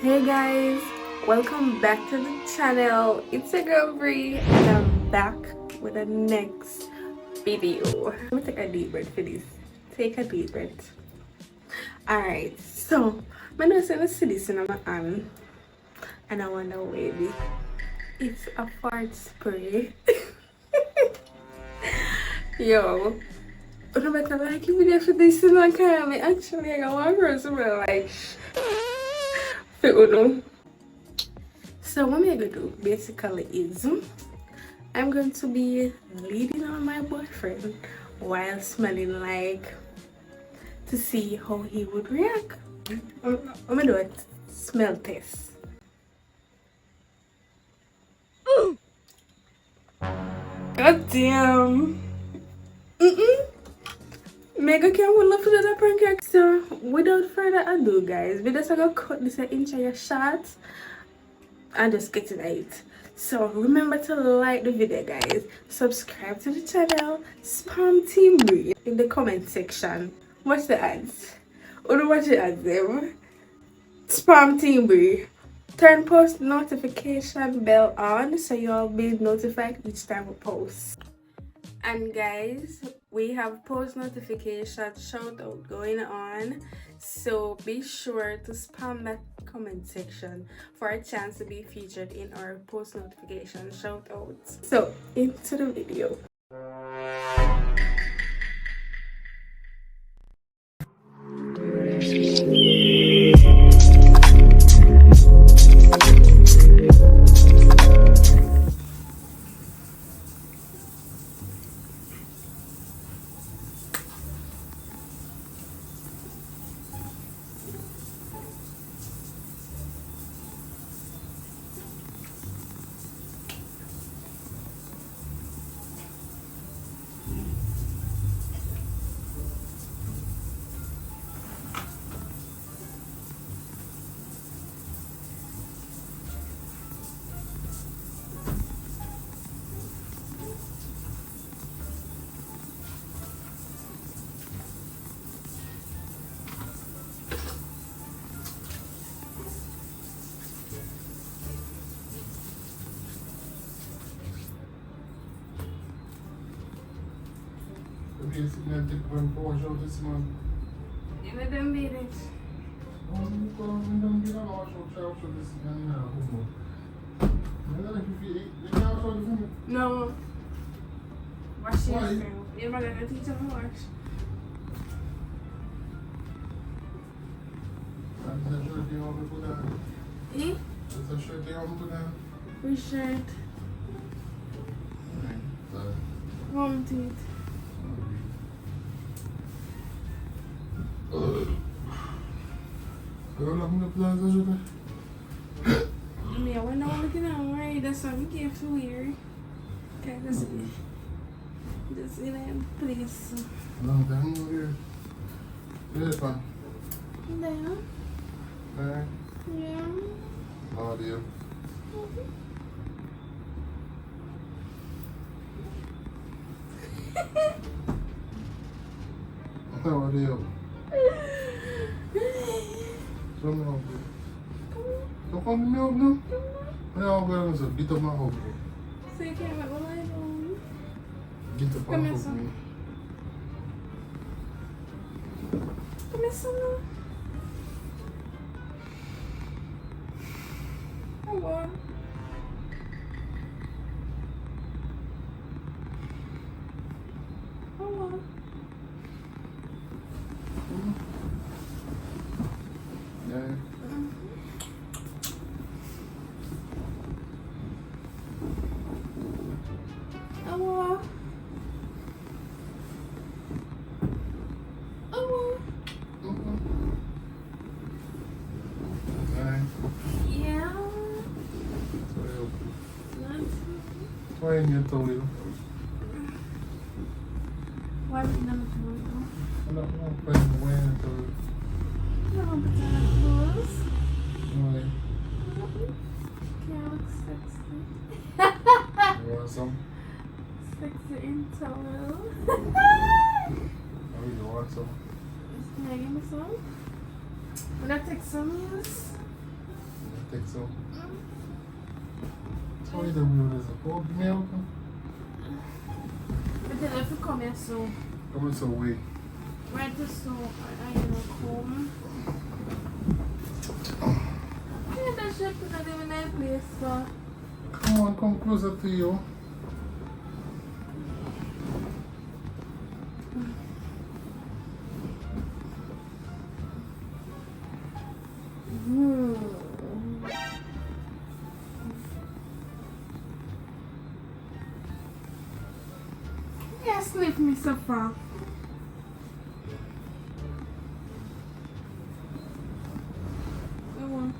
Hey guys, welcome back to the channel. It's your girl Bree and I'm back with the next video. Let me take a deep breath for this. Take a deep breath. Alright, so I'm going to see this in my hand and I wonder maybe it's a fart spray. Yo, no matter like if video for this in my car, actually I got one person like so what I'm gonna do basically is I'm going to be leading on my boyfriend while smelling like to see how he would react. I'm gonna do a smell test. God damn. Mega can we love to do that prank. So without further ado guys, we just gonna cut this an inch of your shot and just get it right. So remember to like the video guys, subscribe to the channel, spam Team Bree in the comment section. Watch the ads. Or watch the ads them. Spam Team Bree. Turn post notification bell on so you'll be notified each time we post. And guys, we have post notification shout out going on, so be sure to spam that comment section for a chance to be featured in our post notification shout outs. So into the video. You know them made it. No. Wash yourself. You're not gonna teach them to wash. Eh? Which shirt? Want it. Yeah, we're not looking at right. That's why we can't feel weird. Okay, just in a place. No, damn weird. This one. There. There. Yeah. Oh dear. Oh dear. Zo me op. Toch gewoon niet meer op nu? Ja, ik ben zo. Biet op mijn hoofd. Zeker, maar wat wil je doen? Biet op mijn hoofd. Kom eens zo. Hallo. Hallo. Ja. Hallo. Hallo. Nee. Ja. Sorry op. Wat? Twee niet te veel. Waar ben je dan naartoe? Dat is ook een beetje niet te veel. Ja, wat betekent dat? Nee. Ja, wat sexy. You want some? Sexy in towel. Oh, you want some? Can I give me some? Will that take some use? take some. So you don't know there's a cold milk. But then if you come here so Come on, so wait. right to so I don't come. Yeah, that shit is not even a place so Come on, come closer to you. Yeah, sniff me so far. Come on.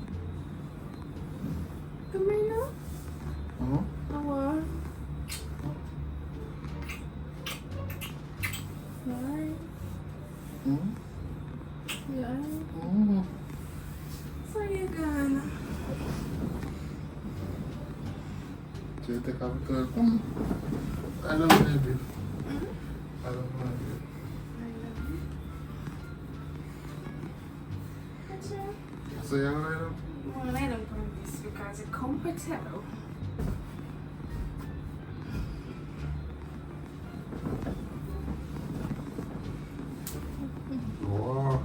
Come here now. Come on. Right. Yeah. So you're gone. So you take out the I don't know, baby. I don't know, baby. So you're gonna lay down? Well, I don't want this because it's comfortable. Wow.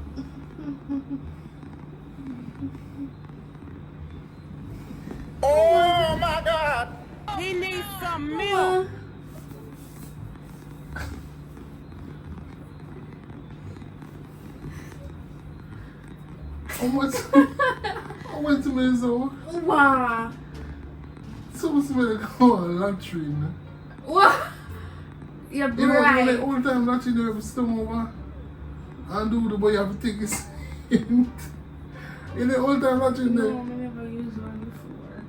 Oh my God! He needs some milk. How much minutes old? Wow. So smell come on latrine. What? You're You know, bright. like all the time latrine you have to stomach over and do the boy you have to take his scent. You know, all the time latrine No, there. I never used one before.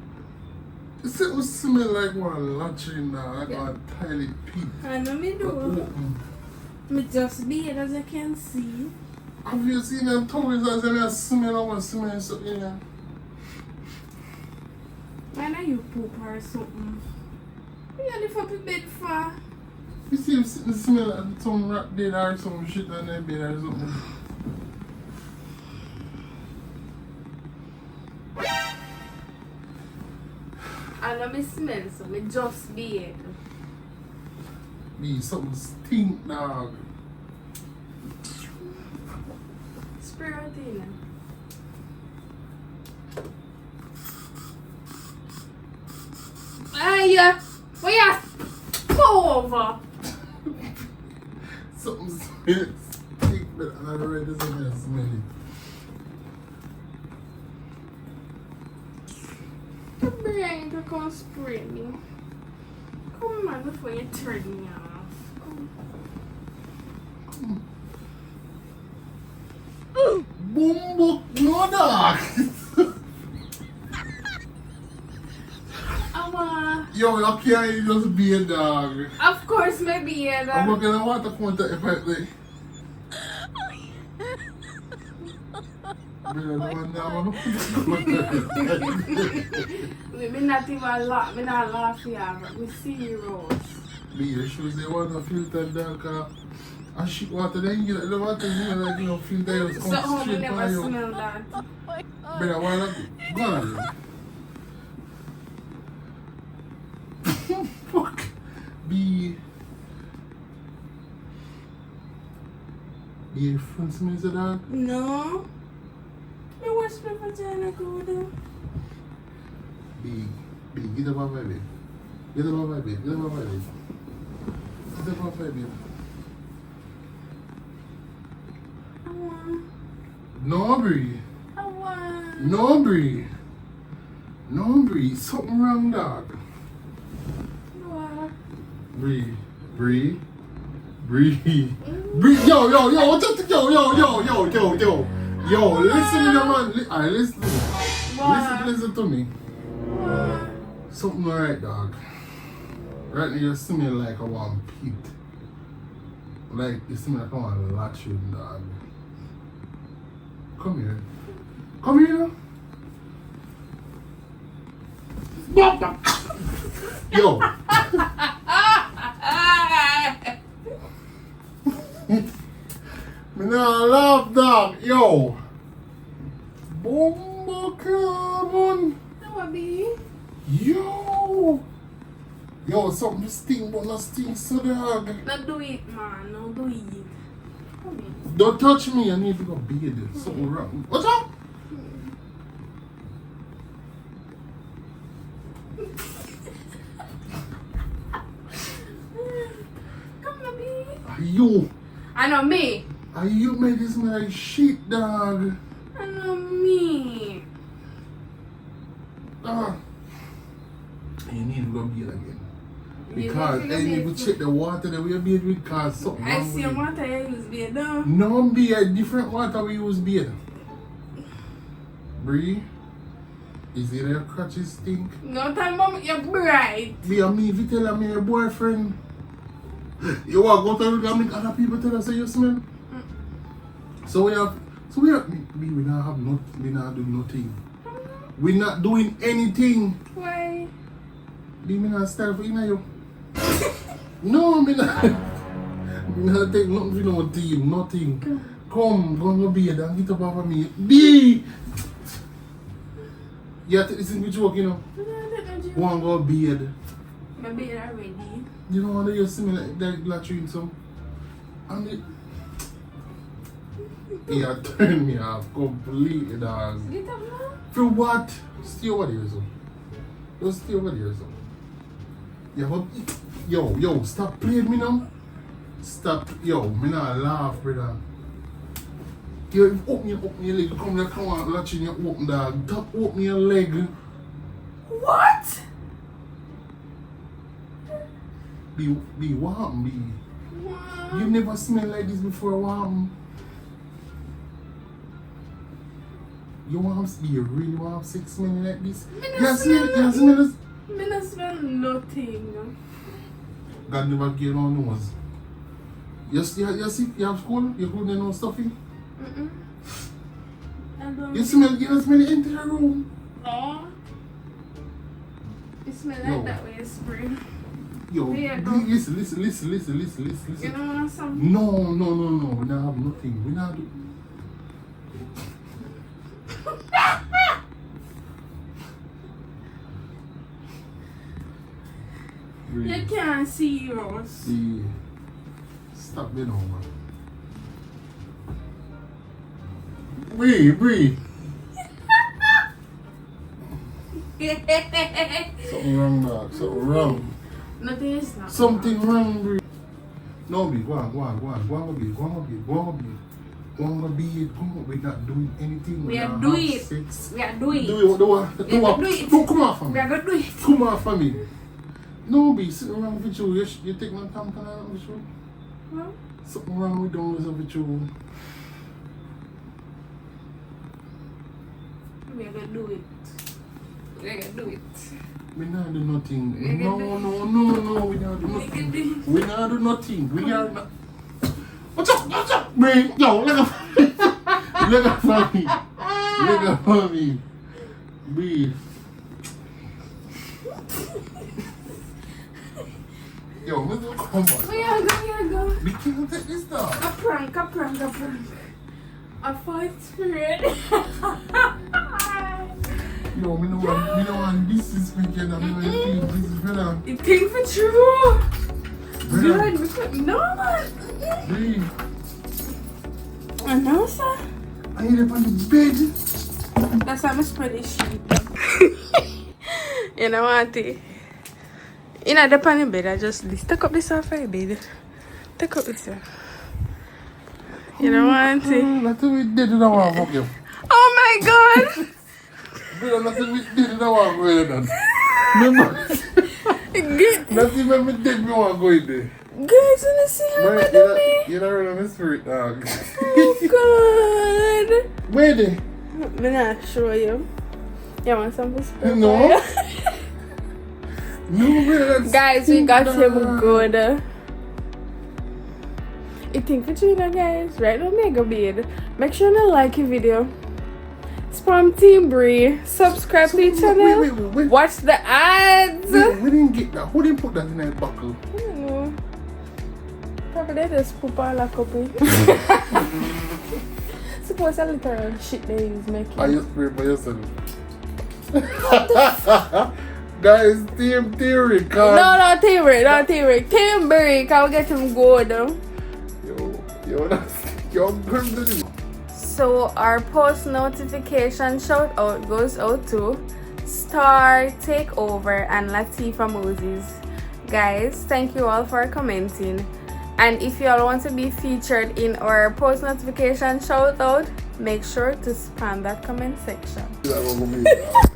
It still smell like one latrine now, like Yeah. a tiny pit. I know me do. Open. Me just be it as I can see. Have you seen them toys as they smell or what smell so in there? Why not you poop or something? You only for the bed for. You see him sitting smell like some rat dead or some shit on their bed or something. I know me smell so me just be it. Be something stink dog. Spray right in. Ay, what you pull over? Something smells stink but I already smell it. The brain to come spray me. Come on before you turn me off. Come. Boom book no dog. Yo, you can't just be a dog. Of course, maybe yeah. I'm not gonna want to contact if I play. Me not even laugh. Me not laugh here, but me serious. Be your shoes, they want to filter dog. I shit water, then you get the water, you know, like, you know, filter your So how me straight never by you. smell that? But I want to go on. Fuck. Be your friend smells a dog? No. Me wash my vagina go there. Be, get up off my bed. Get up off my bed, get up off my bed. Get up off my bed. I want. No, Bree. I want. No, Bree. No, Bree. Something wrong, dog. What? Bree. Bree. Bree. Bree. Yo. Yo, listen to the man. Alright, listen to me. What? Listen to me. What? Something alright, dog. Right now, you smell like a one pit. Like, you smell like a one latrine, dog. Come here. Come here. Yo. Me not laugh, dog. Yo. Bomba, come on. Yo! Yo, something stink, but not stink, so dog. Not do it, man. No do it. Come here. Don't touch me, I need to go bathe. Something wrong. What's up? Come on, baby. Are you? I know me. Are you made this man like shit, dog? I know me. Ah. You need to go bathe again. You Because need to go I need to bathe. check the water that we are bathing because something I wrong see with your it. water you use beer now. No, be a different water we use bathe. Bree, is it a crutches stink? No time, mom, you're bright. Be a me if you tell me your boyfriend. You walk out and make other people tell us say you smell. So we not have not, we not do nothing. We not doing anything. Why? Me not style for you. No, me not. Me not take nothing for no team, nothing. Come, go to bed and get up off of me. B! You take this in the joke, you know. Go and go to bed. My bed already. You know how you see me like latrine some? And it... Yeah, turn me off completely, dog. Get up now. For what? Stay over there, so. Just stay over there, so. Yeah, but... Yo, stop playing me now. Stop. Yo, me not laugh, brother. You open your leg. Come there, come on, latrine, you open, dog. Top open your leg. What? Be what happened, be? What? You never smelled like this before, what happened? You really want sex smelling like this? Me not You smell smell this? Me not smell nothing. God never gave no nose. You sick? You have school? You couldn't know stuffy? I don't. You smell the entire room. No. It smell Yo. like that way, spray. Yo, Here you go. listen. You don't want some? No. We don't have nothing. We not do. You can't see yours. See, stop me now, man. Bree. Something wrong, dog. Something wrong. Nothing is not. Something wrong, Bree. No, Bree, go on, go on, be. We're not doing anything. We are not doing have it. sex. We are doing Do it. it, do We are what? gonna do it. No, come on, fam. We are gonna do it. Come on, for me. No, be sitting around with you. You take my time, can I with you? Well, Something wrong with doing with you. we are gonna do it. We are gonna do it. We not do nothing. We No, we not do We nothing. can do it. We not do nothing. We are not. What's up? Bree, yo, look at me. Bree. Yo, let's go. Come on. We are go. We can't take this down. A prank. A fight spirit. Yo, we don't want this is speaking. I mean, this is better. You think for true? Better. Good. No, man. Bree, I know, sir. I need up on the bed. That's how I spread this sheet. You know what? You know, the pan in bed, I just take up this off for your bed. Take up this off. You know what? That's what we did in our fuck you. Oh my god! Bree, that's what we did in our fuck. Remember? That's even me did me want to go in there. Guys, wanna see how I do me? You're not running the spirit, dog. Oh god! Where they? I'm not show you. You want some fish? No. No, man, Guys, we got him good. You think for you know, guys? Right now, mega bed. Make sure you like the video. Spam Team Bree. Subscribe to the channel. Wait. Watch the ads. We didn't get that. Who didn't put that in that buckle? I don't know. Probably they just poop all like up. Suppose a little shit they use making. I just spray by yourself. Guys, team theory, No, not Team Rick, not Team Rick. Team Bree, can we get him good? Yo, that's yo, good. So our post notification shout out goes out to Star Takeover and Latifa Moses. Guys, thank you all for commenting. And if you all want to be featured in our post notification shout out, make sure to spam that comment section.